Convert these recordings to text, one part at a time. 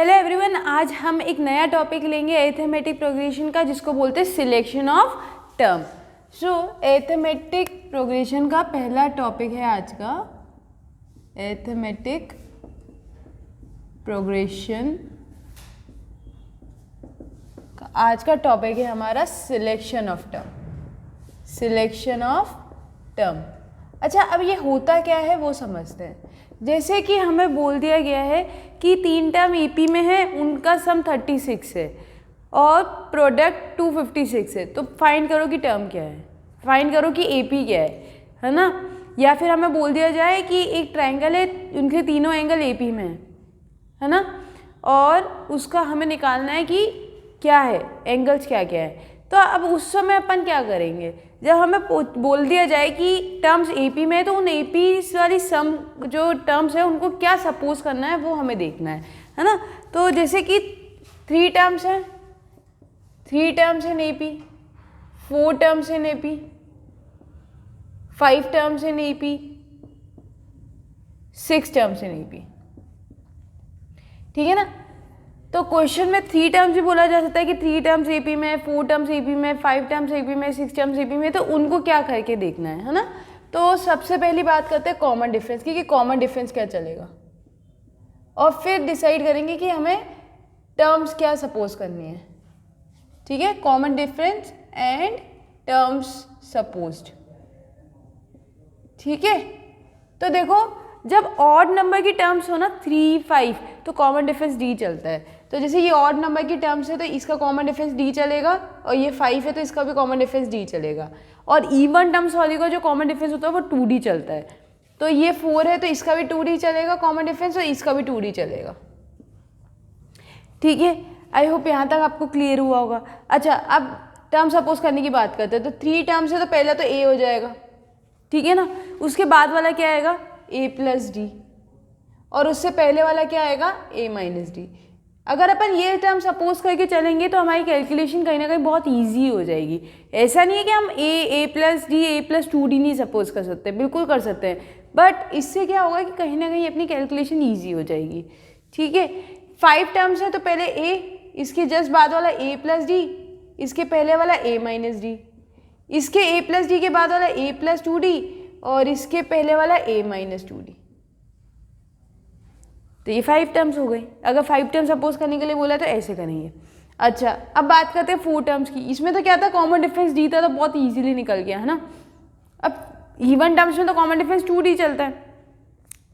Hello everyone, आज हम एक नया टॉपिक लेंगे अरिथमेटिक प्रोग्रेशन का, जिसको बोलते हैं selection of term. So arithmetic progression का पहला टॉपिक है आज का अरिथमेटिक प्रोग्रेशन का आज का टॉपिक है हमारा selection of term. Selection of term. अच्छा, अब ये होता क्या है वो समझते हैं। जैसे कि हमें बोल दिया गया है कि 3 टर्म एपी में है, उनका सम 36 है और प्रोडक्ट 256 है। तो फाइंड करो कि टर्म क्या है, फाइंड करो कि एपी क्या है ना। या फिर हमें बोल दिया जाए कि एक ट्रायंगल है, उनके तीनों एंगल एपी में है ना, और उसका हमें निकालना है कि क्या है, एंगल्स क्या क्या है। तो अब उस समय अपन क्या करेंगे, जब हमें बोल दिया जाए कि टर्म्स एपी में है तो उन एपी वाली सम जो टर्म्स है उनको क्या सपोज करना है वो हमें देखना है ना। तो जैसे कि 3 टर्म्स हैं, 3 terms in AP, 4 terms in AP, 5 terms in AP, 6 terms in AP. ठीक है ना। तो क्वेश्चन में 3 टर्म्स भी बोला जा सकता है कि 3 टर्म्स एपी में, 4 टर्म्स एपी में, 5 टर्म्स एपी में, 6 टर्म्स एपी में। तो उनको क्या करके देखना है ना। तो सबसे पहली बात करते हैं कॉमन डिफरेंस की, कि कॉमन डिफरेंस क्या चलेगा, और फिर डिसाइड करेंगे कि हमें टर्म्स क्या सपोज करनी है। ठीक है, common difference and terms supposed. ठीक है, तो देखो जब ऑड नंबर की टर्म्स हो ना 3, 5, तो कॉमन डिफरेंस डी चलता है। तो जैसे ये ऑड नंबर की टर्म्स है तो इसका कॉमन डिफरेंस डी चलेगा, और ये 5 है तो इसका भी कॉमन डिफरेंस डी चलेगा। और इवन टर्म्स वाली का जो कॉमन डिफरेंस होता है वो 2D चलता है। तो ये 4 है तो इसका भी 2D चलेगा कॉमन डिफरेंस, और इसका भी 2D चलेगा। ठीक है, आई होप यहाँ तक आपको क्लियर हुआ होगा। अच्छा, अब टर्म सपोज करने की बात करते हैं। तो 3 टर्म्स है तो पहला तो ए हो जाएगा, ठीक है ना। उसके बाद वाला क्या आएगा, a प्लस डी, और उससे पहले वाला क्या आएगा, a माइनस डी। अगर अपन ये टर्म सपोज करके चलेंगे तो हमारी कैलकुलेशन कहीं ना कहीं बहुत इजी हो जाएगी। ऐसा नहीं है कि हम a plus D, a plus 2d नहीं सपोज कर सकते, बिल्कुल कर सकते हैं, बट इससे क्या होगा कि कहीं ना कहीं अपनी कैलकुलेशन ईजी हो जाएगी। ठीक है, 5 टर्म्स है तो पहले a, इसके जस्ट बाद वाला a प्लस डी, इसके पहले वाला a माइनस डी, इसके a प्लस डी के बाद वाला a प्लस 2d, और इसके पहले वाला a माइनस 2d। तो ये 5 टर्म्स हो गई। अगर 5 टर्म्स सपोज करने के लिए बोला तो ऐसे करेंगे। अच्छा, अब बात करते हैं 4 टर्म्स की। इसमें तो क्या था, कॉमन डिफरेंस डी था तो बहुत इजीली निकल गया है ना। अब इवन टर्म्स में तो कॉमन डिफरेंस 2D चलता है।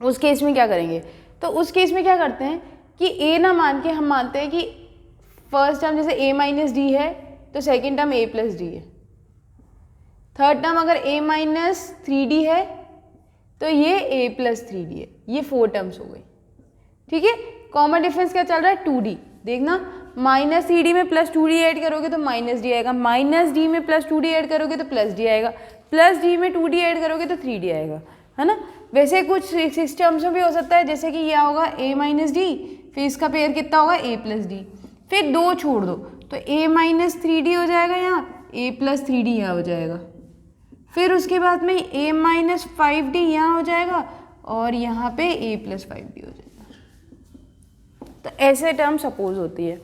उस केस में क्या करेंगे, तो उस केस में क्या करते हैं कि a ना मान के हम मानते हैं कि फर्स्ट टर्म जैसे a माइनस डी है तो second term a plus D है, थर्ड टर्म अगर a माइनस 3d है तो ये a प्लस 3d है। ये 4 टर्म्स हो गई। ठीक है, कॉमन डिफरेंस क्या चल रहा है, 2D। देखना, माइनस 3d में प्लस 2d ऐड करोगे तो माइनस डी आएगा, माइनस डी में प्लस 2d ऐड करोगे तो प्लस डी आएगा, प्लस डी में 2d ऐड करोगे तो 3d आएगा, है ना। वैसे कुछ 6 टर्म्स में भी हो सकता है, जैसे कि यह होगा a माइनस डी, फिर इसका पेयर कितना होगा a प्लस डी, फिर 2 छोड़ दो तो a माइनस 3d हो जाएगा, यहाँ a प्लस 3d यहाँ हो जाएगा, फिर उसके बाद में a माइनस 5d यहाँ हो जाएगा, और यहाँ पे a प्लस 5d हो जाएगा। तो ऐसे टर्म सपोज होती है।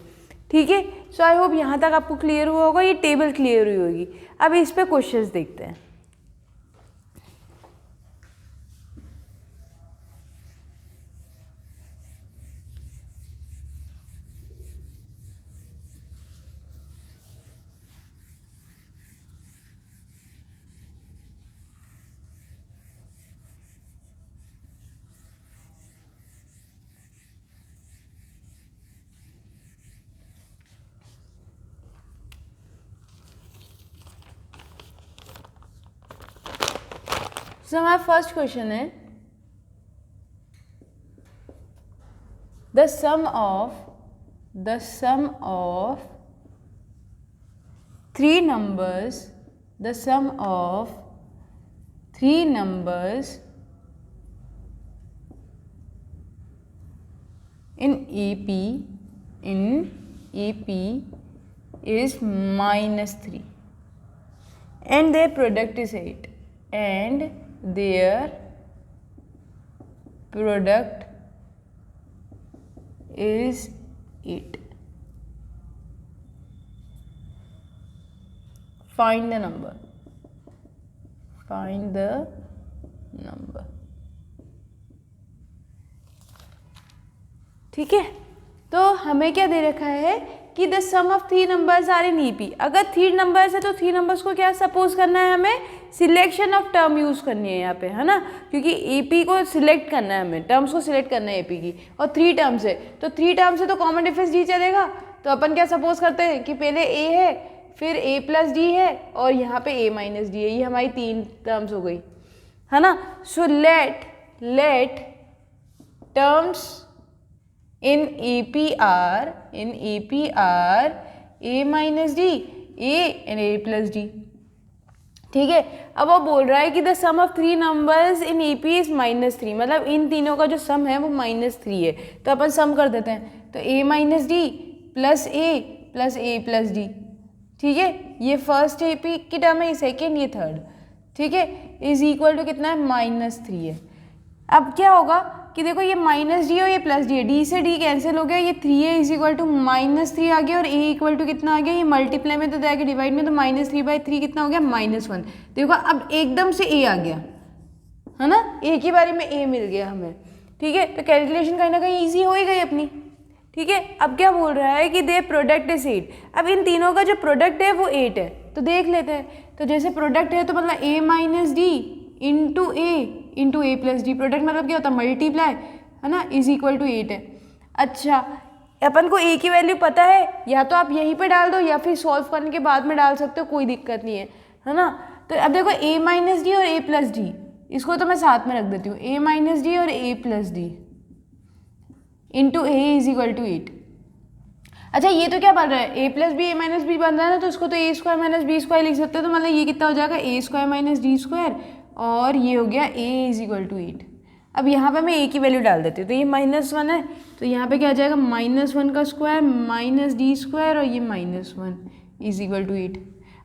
ठीक है, सो आई होप यहाँ तक आपको क्लियर हुआ होगा, ये टेबल क्लियर हुई होगी। अब इस पे क्वेश्चंस देखते हैं। So हमारा फर्स्ट क्वेश्चन है, the sum of 3 numbers, the sum of 3 numbers in AP is minus 3 and their product is 8, and their product is 8. Find the number. Find the number. ठीक है, तो हमें क्या दे रखा है कि the sum of 3 numbers are in AP. अगर 3 numbers है तो 3 नंबर्स को क्या सपोज करना है, हमें सिलेक्शन ऑफ टर्म यूज़ करनी है यहाँ पे, है ना, क्योंकि एपी को सिलेक्ट करना है, हमें टर्म्स को सिलेक्ट करना है एपी की, और 3 टर्म्स है तो 3 टर्म्स है तो कॉमन डिफरेंस डी चलेगा. तो अपन क्या सपोज करते हैं कि पहले ए है, फिर ए प्लस डी है, और यहाँ पे ए माइनस डी है. ये हमारी 3 टर्म्स हो गई, है ना. So let terms in AP are a minus d, a and a plus d. ठीक है, अब वो बोल रहा है कि the sum of 3 numbers in AP is -3, मतलब इन तीनों का जो सम है वो -3 है. तो अपन सम कर देते हैं, तो a minus D plus A plus D. ठीक है, ये फर्स्ट AP की टर्म है, ये सेकेंड, ये थर्ड. ठीक है, इज इक्वल टू कितना है, -3 है. अब क्या होगा कि देखो ये माइनस डी और ये प्लस डी है, डी से डी कैंसिल हो गया, ये 3 है इज इक्वल टू -3 आ गया, और ए इक्वल टू कितना आ गया, ये मल्टीप्लाई में तो जाएगा डिवाइड में, तो -3/3 कितना हो गया, -1. देखो अब एकदम से ए आ गया, है ना, ए की बारी में ए मिल गया हमें. ठीक है, तो कैलकुलेशन कहीं ना कहीं ईजी हो ही गई अपनी. ठीक है, अब क्या बोल रहा है कि दे प्रोडक्ट इज 8. अब इन तीनों का जो प्रोडक्ट है वो 8 है, तो देख लेते हैं. तो जैसे प्रोडक्ट है तो मतलब a minus D into A plus D. Product मतलब क्या होता है, मल्टीप्लाई, है ना, इज इक्वल टू 8 है. अच्छा, अपन को ए की वैल्यू पता है, या तो आप यहीं पे डाल दो या फिर सॉल्व करने के बाद में डाल सकते हो, कोई दिक्कत नहीं है ना. तो अब देखो a माइनस डी और a प्लस डी, इसको तो मैं साथ में रख देती हूँ, a माइनस डी और a plus D into A is equal to 8. अच्छा, ये तो क्या बन रहा है, a plus B A minus B बन रहा है ना, तो इसको तो a square minus B square लिख सकते हो. तो मतलब ये कितना हो जाएगा, a square minus D square, और ये हो गया a इज इक्वल टू 8. अब यहाँ पे मैं a की वैल्यू डाल देती हूँ, तो ये -1 है, तो यहाँ पे क्या आ जाएगा, -1 का स्क्वायर माइनस डी स्क्वायर, और ये -1 इज इक्वल टू 8.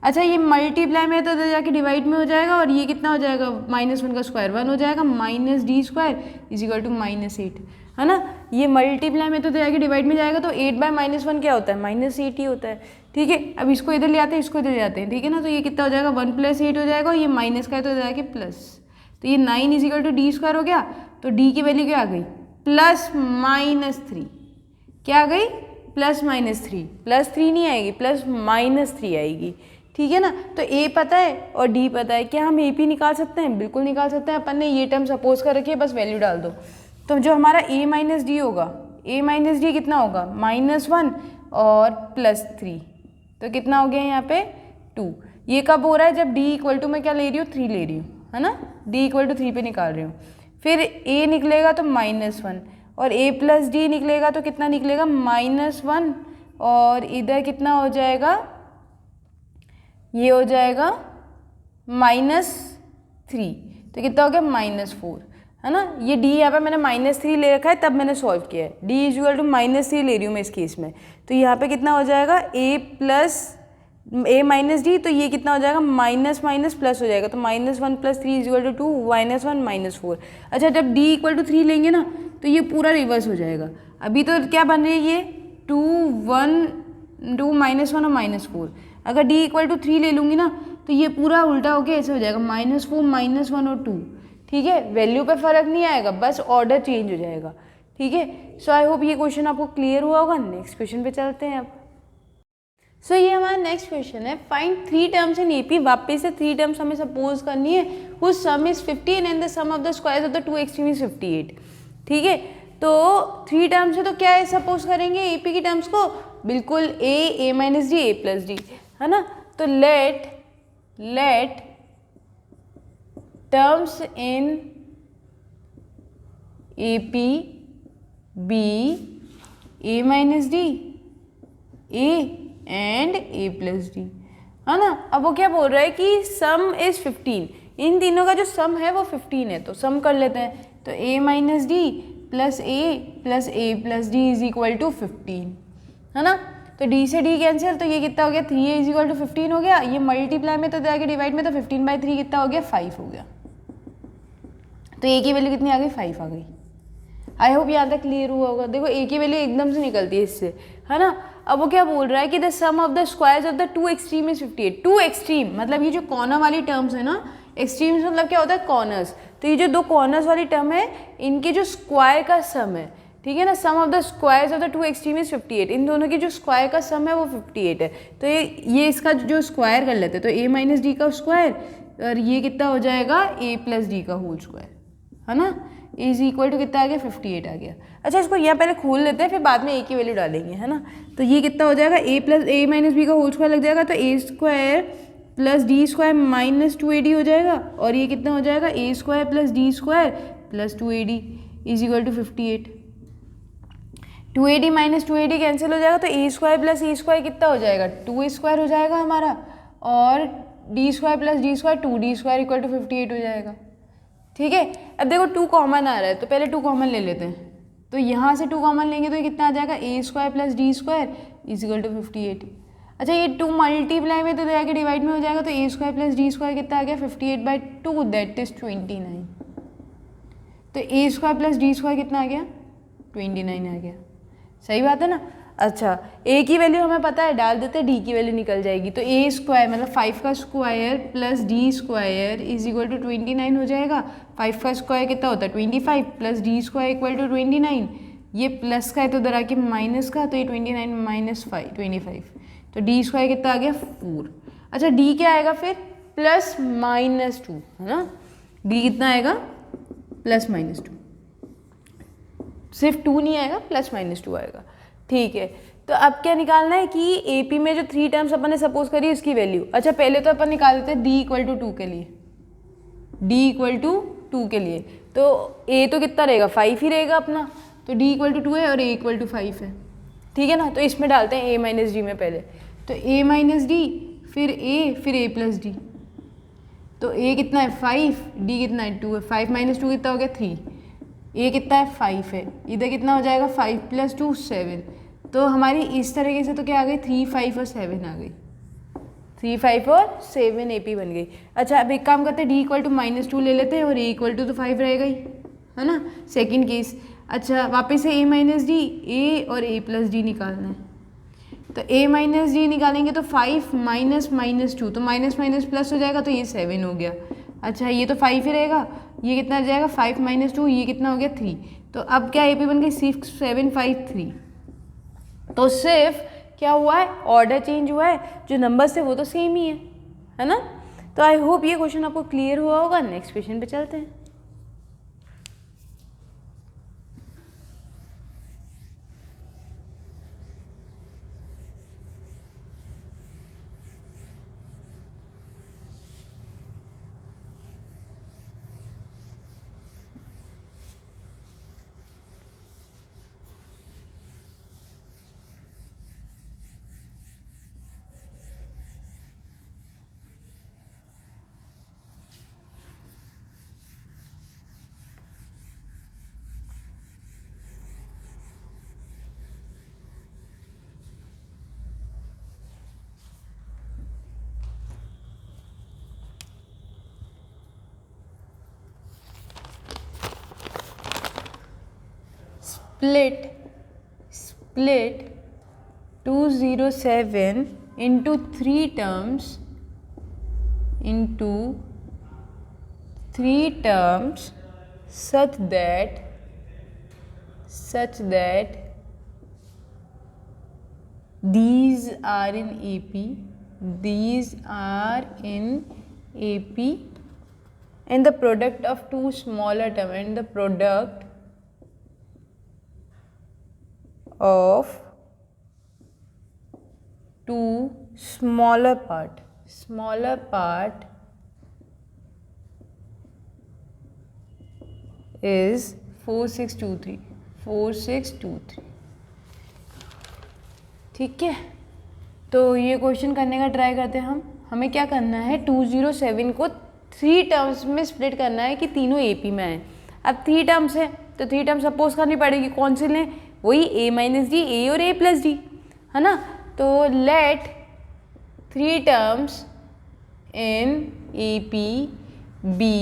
अच्छा, ये मल्टीप्लाई में तो जाके डिवाइड में हो जाएगा, और ये कितना हो जाएगा, -1 का स्क्वायर 1 हो जाएगा, minus D square is equal to -8, है ना. ये मल्टीप्लाई में तो जाके डिवाइड में जाएगा, तो 8/-1 क्या होता है, -8 ही होता है. ठीक है, अब इसको इधर ले आते हैं, इसको इधर ले आते हैं. ठीक है ना, तो ये कितना हो जाएगा, 1 + 8 हो जाएगा, और ये माइनस का है तो जाके प्लस, तो ये 9 is equal to D square हो गया. तो डी की वैल्यू क्या आ गई, +-3. क्या आ गई, +-3. +3 नहीं आएगी, +-3 आएगी. ठीक है ना, तो ए पता है और डी पता है. क्या हम ए पी निकाल सकते हैं, बिल्कुल निकाल सकते हैं. अपन ने ये टर्म सपोज कर रखी है, बस वैल्यू डाल दो. तो जो हमारा a माइनस डी होगा, a माइनस डी कितना होगा, -1 और +3, तो कितना हो गया यहाँ पे 2. ये कब हो रहा है, जब d इक्वल टू मैं क्या ले रही हूँ, 3 ले रही हूँ, है ना, d इक्वल टू 3 पे निकाल रही हूँ. फिर a निकलेगा तो -1, और a प्लस डी निकलेगा तो कितना निकलेगा, -1, और इधर कितना हो जाएगा, ये हो जाएगा -3, तो कितना हो गया, -4, है ना. ये d यहाँ पे मैंने -3 ले रखा है, तब मैंने सॉल्व किया है. d इज इक्वल टू -3 ले रही हूँ मैं इस केस में, तो यहाँ पे कितना हो जाएगा, a माइनस डी, तो ये कितना हो जाएगा, माइनस माइनस प्लस हो जाएगा, तो -1 + 3 इज इक्वल टू 2, -1 -4. अच्छा, जब d इक्वल टू 3 लेंगे ना, तो ये पूरा रिवर्स हो जाएगा. अभी तो क्या बन रही है, ये 2 1 2 -1 और -4. अगर d इक्वल टू 3 ले लूँगी ना, तो ये पूरा उल्टा होके ऐसे हो जाएगा, -4 -1 और 2. ठीक है, वैल्यू पे फर्क नहीं आएगा, बस ऑर्डर चेंज हो जाएगा. ठीक है, सो आई होप ये क्वेश्चन आपको क्लियर हुआ होगा. नेक्स्ट क्वेश्चन पे चलते हैं अब. सो ये हमारा नेक्स्ट क्वेश्चन है, फाइंड 3 टर्म्स इन एपी. वापस से 3 टर्म्स हमें सपोज करनी है, whose sum is 15 and the sum of the squares of the 2 extreme is 58. ठीक है, तो 3 टर्म्स है तो क्या है, सपोज करेंगे एपी की टर्म्स को, बिल्कुल a minus D, a plus D, है ना. तो late terms in AP be a minus d, a and a plus d, है ना. अब वो क्या बोल रहा है कि सम इज 15, इन तीनों का जो सम है वो 15 है, तो सम कर लेते हैं. तो a minus D plus a plus D is equal to 15, है ना. तो d से d कैंसिल, तो ये कितना हो गया, 3a इज इक्वल टू 15 हो गया. ये मल्टीप्लाई में तो जाके डिवाइड में, तो 15/3 कितना हो गया, 5 हो गया. तो a की वैल्यू कितनी आ गई, 5 आ गई. आई होप यहाँ तक क्लियर हुआ होगा। देखो ए की वैल्यू एकदम से निकलती है इससे, है ना। अब वो क्या बोल रहा है कि the sum of the squares of the two extreme is 58। Two extreme मतलब ये जो कॉर्नर वाली टर्म्स है ना, एक्सट्रीम्स मतलब क्या होता है, कॉर्नर्स। तो ये जो दो कॉर्नर्स वाली टर्म है इनके जो स्क्वायर का सम है, ठीक है ना, sum of the squares of the two extreme is 58। इन दोनों की जो स्क्वायर का सम है वो 58 है। तो ये इसका जो स्क्वायर कर लेते हैं, तो a माइनस डी का स्क्वायर और ये कितना हो जाएगा a प्लस डी का होल स्क्वायर, है ना। इज इक्वल टू कितना आ गया, 58 आ गया। अच्छा इसको यहाँ पहले खोल लेते हैं, फिर बाद में a की वैल्यू डालेंगे, है ना। तो ये कितना हो जाएगा, a माइनस बी का होल स्क्वायर लग जाएगा, तो a square plus D square minus 2ad हो जाएगा। और ये कितना हो जाएगा, a square plus D square plus 2ad is equal to 58। 2ad minus 2ad cancel हो जाएगा, तो a square plus a square कितना हो जाएगा, 2a स्क्वायर हो जाएगा हमारा, और d square plus D square 2d square equal to 58 हो जाएगा। ठीक है, अब देखो 2 कॉमन आ रहा है, तो पहले 2 कॉमन ले लेते हैं। तो यहाँ से 2 कॉमन लेंगे तो ये कितना आ जाएगा, a square plus D square is equal to 58। अच्छा ये 2 मल्टीप्लाई में तो जाके डिवाइड में हो जाएगा, तो a square plus D square कितना आ गया, 58/2 दैट इज 29। तो a square plus D square कितना आ गया, 29 आ गया। सही बात है ना। अच्छा a की वैल्यू हमें पता है, डाल देते हैं, d की वैल्यू निकल जाएगी। तो a स्क्वायर मतलब 5 का square plus d square is equal to 29 हो जाएगा। 5 का स्क्वायर कितना होता है, 25 plus d square equal to 29। ये प्लस का है तो उधर आके माइनस का, तो ये 29 माइनस 25, तो d स्क्वायर कितना आ गया, 4। अच्छा d क्या आएगा फिर, प्लस माइनस 2, है ना। d कितना आएगा, प्लस माइनस 2, सिर्फ 2 नहीं आएगा, प्लस माइनस 2 आएगा। ठीक है, तो अब क्या निकालना है कि AP में जो 3 टर्म्स अपन ने सपोज करी उसकी वैल्यू। अच्छा पहले तो अपन निकाल देते हैं d इक्वल टू 2 के लिए, d इक्वल टू 2 के लिए। तो a तो कितना रहेगा, 5 ही रहेगा अपना, तो d इक्वल टू 2 है और a इक्वल टू 5 है। ठीक है ना, तो इसमें डालते हैं a माइनस डी में पहले, तो a माइनस डी फिर a फिर a प्लस डी। तो a कितना है 5, d कितना है 2 है, 5 माइनस 2 कितना हो गया 3, a कितना है 5 है, इधर कितना हो जाएगा 5 प्लस 2 7। तो हमारी इस तरीके से तो क्या आ गई, 3 5 और 7 आ गई, 3 5 और 7 AP बन गई। अच्छा अब एक काम करते हैं, d इक्वल टू माइनस 2 ले लेते हैं, और a इक्वल टू तो 5 रहेगा ही, है ना, सेकेंड केस। अच्छा वापस से a माइनस डी, a और a प्लस डी निकालना है। तो a माइनस डी निकालेंगे तो 5 माइनस माइनस 2, तो माइनस माइनस प्लस हो जाएगा, तो ये 7 हो गया। अच्छा ये तो 5 ही रहेगा, ये कितना आ जाएगा 5 माइनस 2, ये कितना हो गया 3। तो अब क्या AP बन गई 6 7 5 3। तो सिर्फ क्या हुआ है, ऑर्डर चेंज हुआ है, जो नंबर्स थे वो तो सेम ही है ना। तो आई होप ये क्वेश्चन आपको क्लियर हुआ होगा। नेक्स्ट क्वेश्चन पे चलते हैं। split 207 into 3 terms such that these are in AP and the product of two smaller terms, and the product of two smaller part is 4623। ठीक है, तो ये क्वेश्चन करने का ट्राई करते हैं हम। हमें क्या करना है, 207 को 3 टर्म्स में स्प्लिट करना है कि तीनों AP में आए। अब 3 टर्म्स है तो 3 टर्म्स सपोज करनी पड़ेगी, कौन से लें, वही a माइनस डी, a और a प्लस डी, है ना। तो let 3 terms in AP be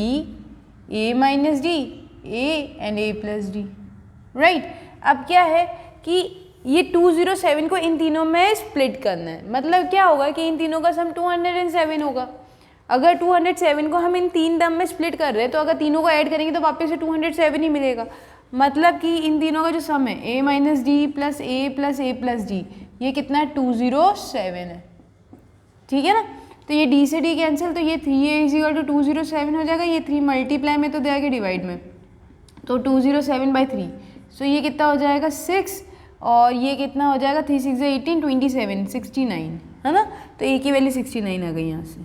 a minus D, a and a plus D. Right. अब क्या है कि ये 207 को इन तीनों में स्प्लिट करना है, मतलब क्या होगा कि इन तीनों का सम 207 होगा। अगर 207 को हम इन तीन टर्म में स्प्लिट कर रहे हैं तो अगर तीनों को ऐड करेंगे तो वापस से 207 ही मिलेगा। मतलब कि इन तीनों का जो सम है a minus D plus A plus D, ये कितना है 207 है, ठीक है ना। तो ये d से d कैंसिल, तो ये 3a इजिकल टू 207 हो जाएगा, ये 3 मल्टीप्लाई में तो दे आगे डिवाइड में, तो 207/3, सो ये कितना हो जाएगा 6, और ये कितना हो जाएगा 3 6 18 27 69, है ना। तो a की वैल्यू 69 आ गई यहाँ से,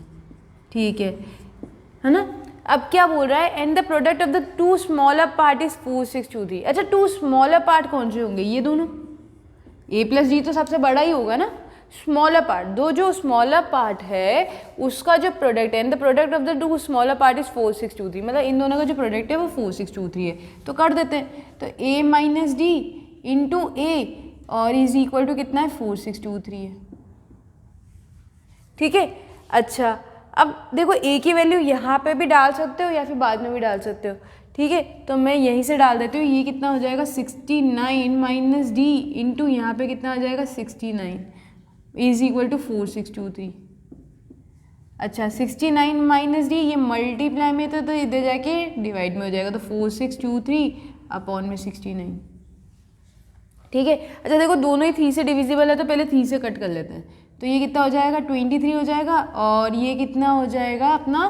ठीक है ना। अब क्या बोल रहा है, and the product of the to smaller part is 4 6 2 3। अच्छा, टू स्मॉलर पार्ट कौन से होंगे, ये दोनों, a प्लस डी तो सबसे बड़ा ही होगा ना। स्मॉलर पार्ट, दो जो स्मॉलर पार्ट है उसका जो प्रोडक्ट है, and the product of the to smaller part is 4 6 2 3, मतलब इन दोनों का जो प्रोडक्ट है वो 4 6 2 3 है। तो कर देते हैं, तो a माइनस डी इंटू ए और इज इक्वल टू कितना है 4 6 2 3 है, ठीक है। अच्छा, अब देखो a की वैल्यू यहाँ पे भी डाल सकते हो या फिर बाद में भी डाल सकते हो, ठीक है। तो मैं यहीं से डाल देती हूँ, ये कितना हो जाएगा 69 माइनस डी इंटू यहाँ पे कितना हो जाएगा 69 इज इक्वल टू 4 6 2 3। अच्छा, 69 माइनस डी ये मल्टीप्लाई में तो इधर जाके डिवाइड में हो जाएगा, तो 4 6 2 3 अपॉन में 69, ठीक है। अच्छा देखो, दोनों ही 3 से डिविजिबल है तो पहले 3 से कट कर लेते हैं, तो ये कितना हो जाएगा 23 हो जाएगा, और ये कितना हो जाएगा अपना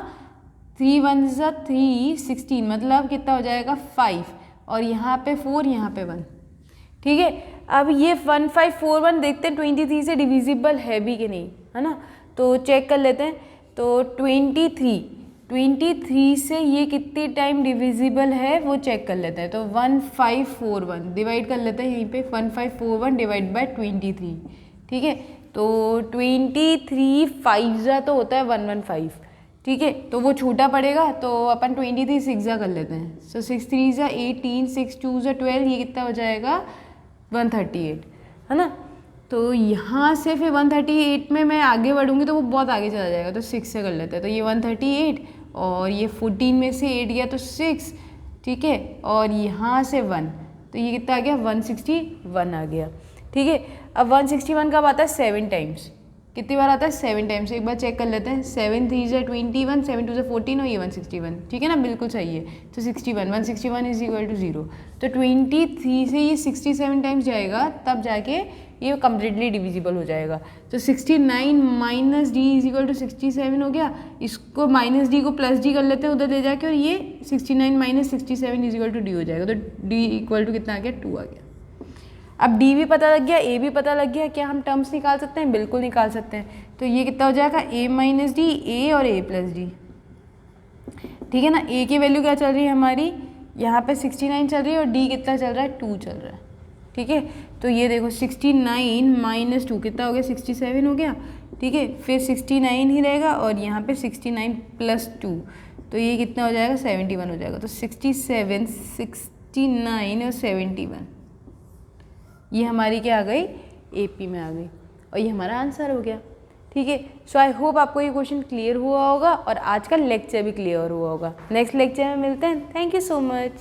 3 1 3 16, मतलब कितना हो जाएगा 5, और यहाँ पे 4 यहाँ पे 1, ठीक है। अब ये 1541 देखते हैं 23 से डिविजिबल है भी कि नहीं, है ना। तो चेक कर लेते हैं, तो 23 से ये कितनी टाइम डिविजिबल है वो चेक कर लेते हैं। तो 1541 डिवाइड कर लेते हैं यहीं पे, 1541 डिवाइड बाय 23, ठीक है। तो 23 5 तो होता है 115, ठीक है, तो वो छोटा पड़ेगा, तो अपन 23 6 कर लेते हैं। सो 6 3 18 6 2 12, ये कितना हो जाएगा 138, है ना। तो यहाँ से फिर 138 में मैं आगे बढ़ूँगी तो वो बहुत आगे चला जाएगा, तो 6 से कर लेते हैं। तो ये 138 और ये 14 में से 8 गया तो 6, ठीक है, और यहाँ से 1, तो ये कितना आ गया 161 आ गया, ठीक है। अब 161 कब आता है 7 टाइम्स, कितनी बार आता है 7 टाइम्स, एक बार चेक कर लेते हैं। 7 3 21, 7 2 14 और ये 161, ठीक है ना, बिल्कुल सही है। तो 161 इज इक्वल टू 0, तो 23 से ये 67 टाइम्स जाएगा, तब जाके ये कम्प्लीटली डिविजिबल हो जाएगा। तो 69 minus D is equal to 67 हो गया, इसको माइनस डी को प्लस डी कर लेते हैं उधर ले जाके, और ये 69 minus 67 is equal to D हो जाएगा। तो डी इक्वल टू कितना आ गया 2 आ गया। अब d भी पता लग गया, a भी पता लग गया, क्या हम टर्म्स निकाल सकते हैं, बिल्कुल निकाल सकते हैं। तो ये कितना हो जाएगा a माइनस डी, ए और a प्लस डी, ठीक है ना। a की वैल्यू क्या चल रही है हमारी, यहाँ पे 69 चल रही है, और d कितना चल रहा है 2 चल रहा है, ठीक है। तो ये देखो 69 माइनस 2 कितना हो गया 67 हो गया, ठीक है। फिर 69 ही रहेगा, और यहाँ पे 69 प्लस 2, तो ये कितना हो जाएगा 71 हो जाएगा। तो 67 69 और 71, ये हमारी क्या आ गई AP में आ गई, और ये हमारा आंसर हो गया, ठीक है। सो आई होप आपको ये क्वेश्चन क्लियर हुआ होगा और आज का लेक्चर भी क्लियर हुआ होगा। नेक्स्ट लेक्चर में मिलते हैं। Thank you so much.